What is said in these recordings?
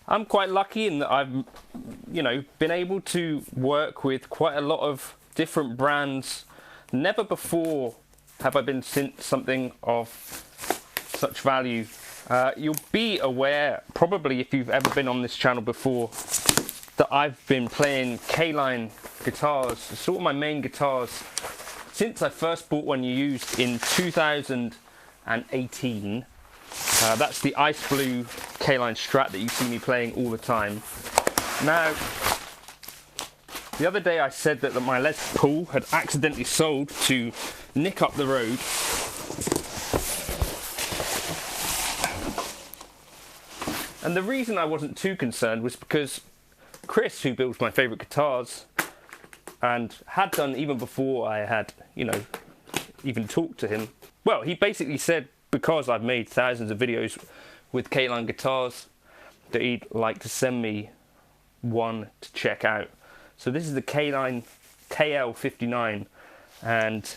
I'm quite lucky in that I've, been able to work with quite a lot of different brands. Never before have I been sent something of such value. You'll be aware, probably if you've ever been on this channel before, that I've been playing K-line guitars, sort of my main guitars, since I first bought one used in 2018. That's the ice blue K-line Strat that you see me playing all the time. Now, the other day I said that my Les Paul had accidentally sold to Nick up the road. And the reason I wasn't too concerned was because Chris, who builds my favourite guitars, and had done even before I had, even talked to him, well, he basically said, because I've made thousands of videos with K-line guitars, that he'd like to send me one to check out. So this is the K-line KL59, and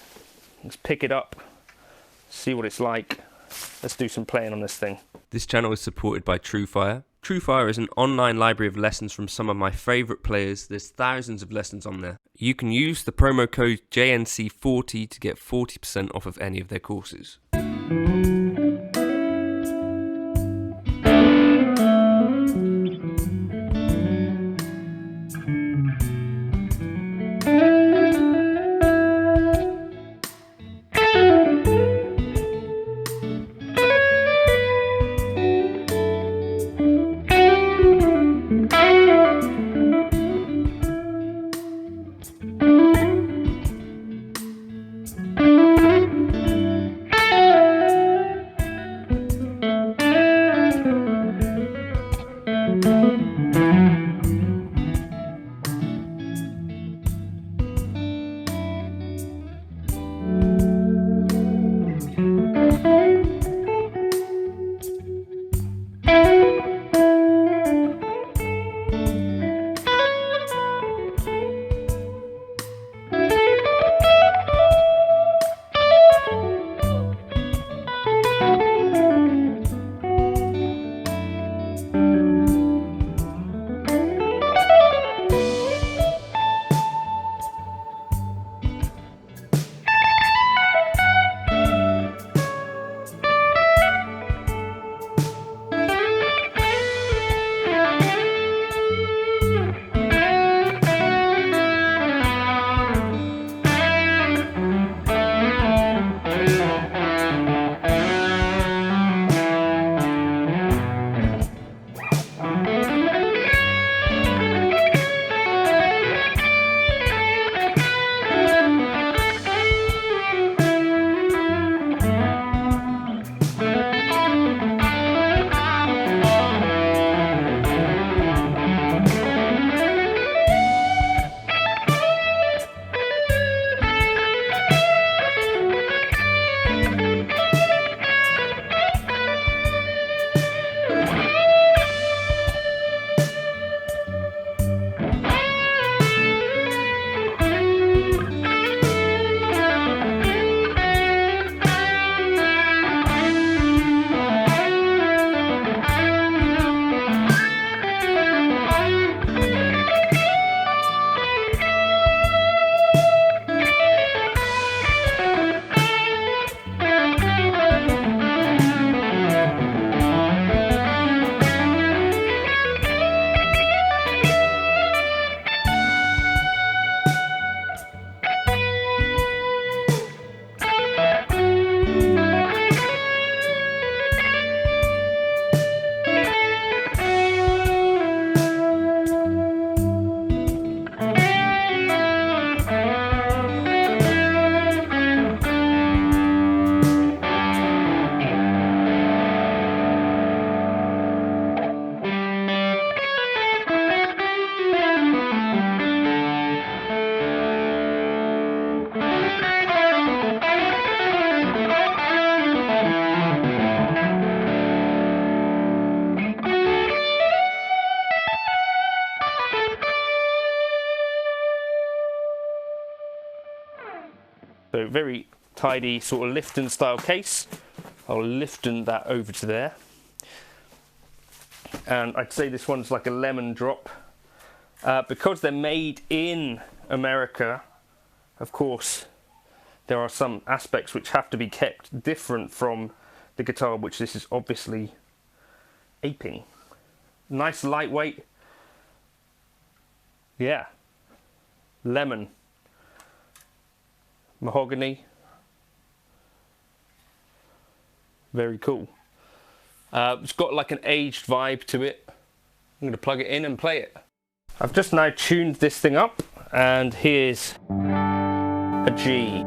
let's pick it up, see what it's like. Let's do some playing on this thing. This channel is supported by TrueFire. TrueFire is an online library of lessons from some of my favourite players. There's thousands of lessons on there. You can use the promo code JNC40 to get 40% off of any of their courses. So very tidy sort of Lifton style case. I'll Lifton that over to there. and I'd say this one's like a lemon drop. Because they're made in America, of course, there are some aspects which have to be kept different from the guitar, which this is obviously aping. Nice lightweight. Yeah. Lemon. Mahogany. Very cool. It's got like an aged vibe to it. I'm going to plug it in and play it. I've just now tuned this thing up, and here's a G.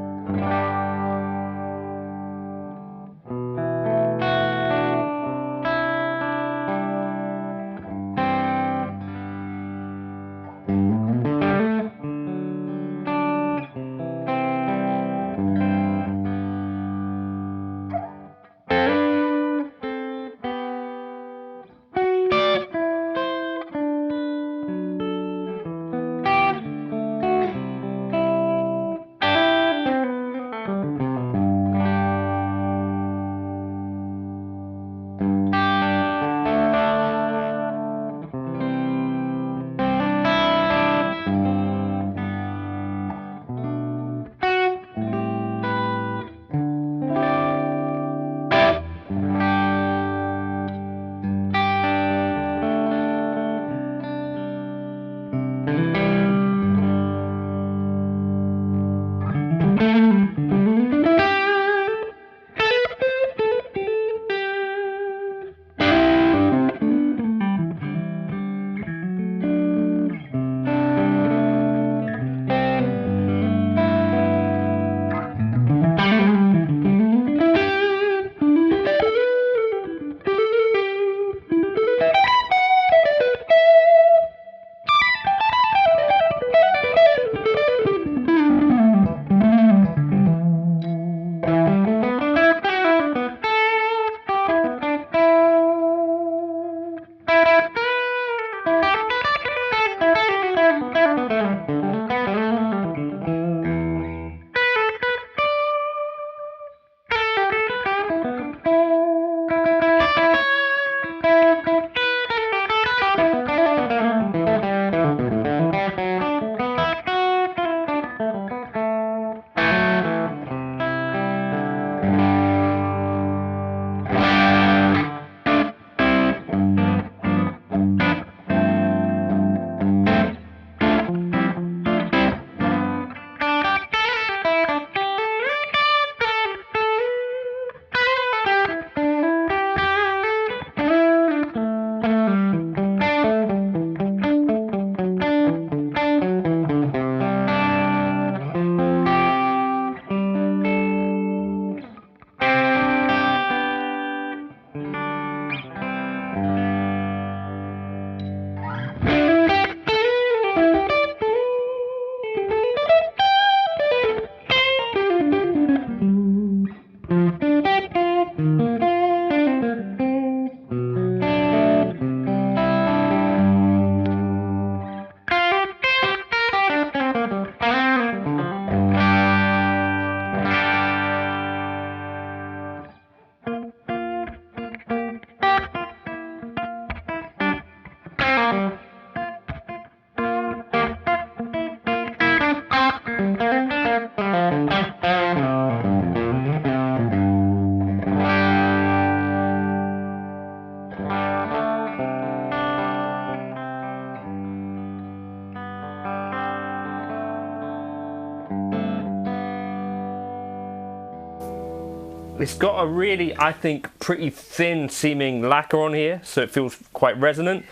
It's got a really, I think, pretty thin seeming lacquer on here, so it feels quite resonant.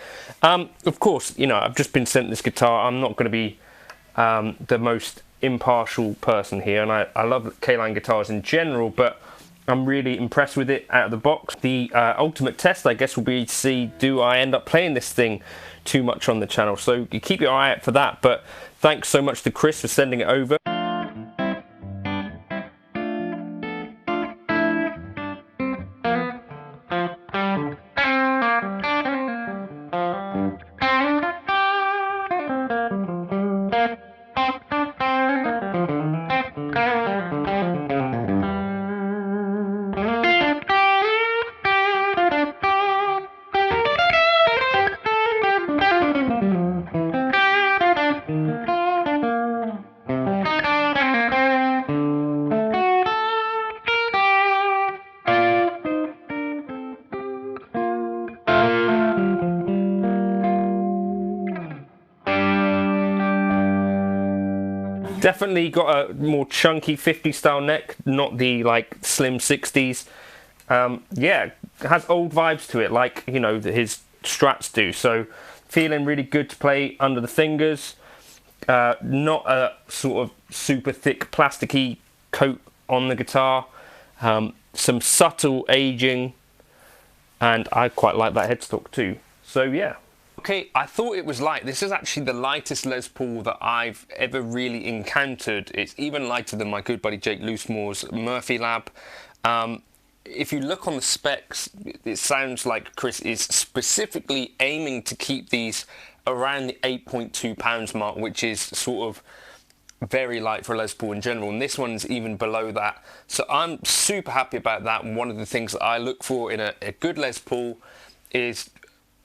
Of course, you know, I've just been sent this guitar. I'm not going to be the most impartial person here, and I love K-Line guitars in general, but I'm really impressed with it out of the box. The ultimate test, I guess, will be to see, do I end up playing this thing too much on the channel? So you keep your eye out for that, but thanks so much to Chris for sending it over. Definitely got a more chunky 50 style neck, not the like slim 60s. Yeah, has old vibes to it, like, you know, his Strats do. So feeling really good to play under the fingers. Not a sort of super thick plasticky coat on the guitar. Some subtle aging, and I quite like that headstock too. So yeah. Okay, I thought it was light. This is actually the lightest Les Paul that I've ever really encountered. It's even lighter than my good buddy Jake Loosemore's Murphy Lab. If you look on the specs, it sounds like Chris is specifically aiming to keep these around the 8.2 pounds mark, which is sort of very light for a Les Paul in general, and this one's even below that. So I'm super happy about that. And one of the things that I look for in a good Les Paul is,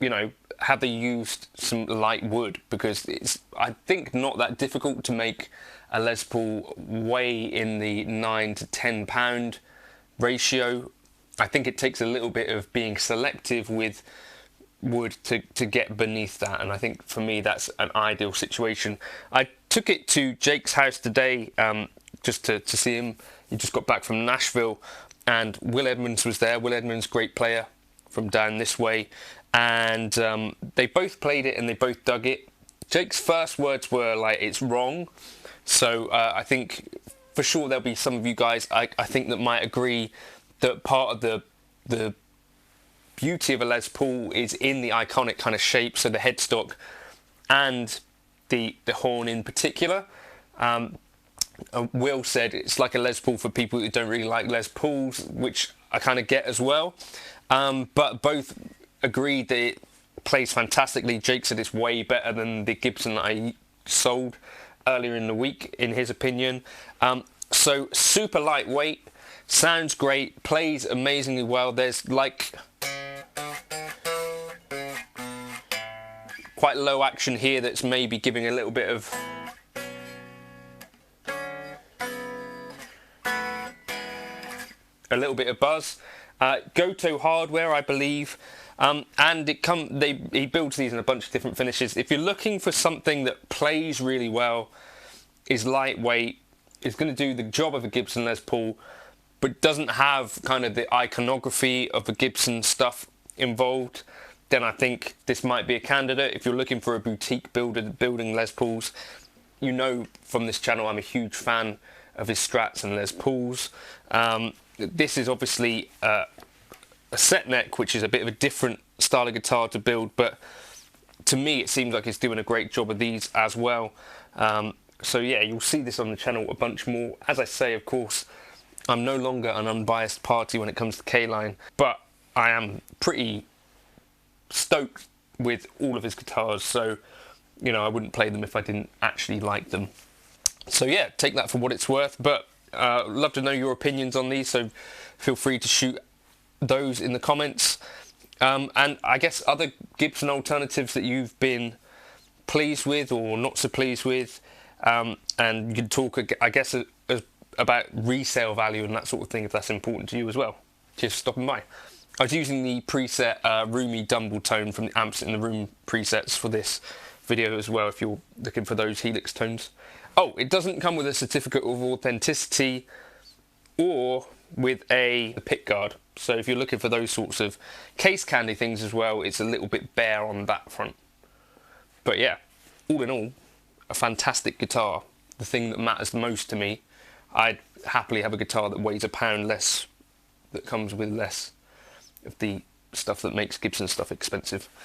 you know, have they used some light wood, because it's, I think, not that difficult to make a Les Paul weigh in the 9 to 10 pound ratio. I think it takes a little bit of being selective with wood to get beneath that, and I think for me that's an ideal situation. I took it to Jake's house today just to see him. He just got back from Nashville, and Will Edmonds was there. Will Edmonds, great player from down this way, and they both played it and they both dug it. Jake's first words were like, it's wrong. So I think for sure there'll be some of you guys I think that might agree that part of the beauty of a Les Paul is in the iconic kind of shape, so the headstock and the horn in particular. Will said it's like a Les Paul for people who don't really like Les Pauls, which I kind of get as well. But both agreed that it plays fantastically. Jake said it's way better than the Gibson that I sold earlier in the week, in his opinion. So super lightweight, sounds great, plays amazingly well. There's like quite low action here that's maybe giving a little bit of buzz. Goto hardware, I believe, and he builds these in a bunch of different finishes. If you're looking for something that plays really well, is lightweight, is going to do the job of a Gibson Les Paul, but doesn't have kind of the iconography of the Gibson stuff involved, then I think this might be a candidate. If you're looking for a boutique builder building Les Pauls, you know from this channel I'm a huge fan of his Strats and Les Pauls. This is obviously a set neck, which is a bit of a different style of guitar to build, but to me it seems like it's doing a great job of these as well. So yeah, you'll see this on the channel a bunch more. As I say, of course, I'm no longer an unbiased party when it comes to K-Line, but I am pretty stoked with all of his guitars, so you know, I wouldn't play them if I didn't actually like them. So yeah, take that for what it's worth, but love to know your opinions on these, so feel free to shoot those in the comments. And I guess other Gibson alternatives that you've been pleased with or not so pleased with, and you can talk, I guess, about resale value and that sort of thing, if that's important to you as well. Just stopping by. I was using the preset Roomy Dumble Tone from the Amps in the Room presets for this video as well, if you're looking for those Helix tones. Oh, it doesn't come with a certificate of authenticity or with a pick guard. So if you're looking for those sorts of case candy things as well, it's a little bit bare on that front. But yeah, all in all, a fantastic guitar. The thing that matters the most to me, I'd happily have a guitar that weighs a pound less, that comes with less of the stuff that makes Gibson stuff expensive.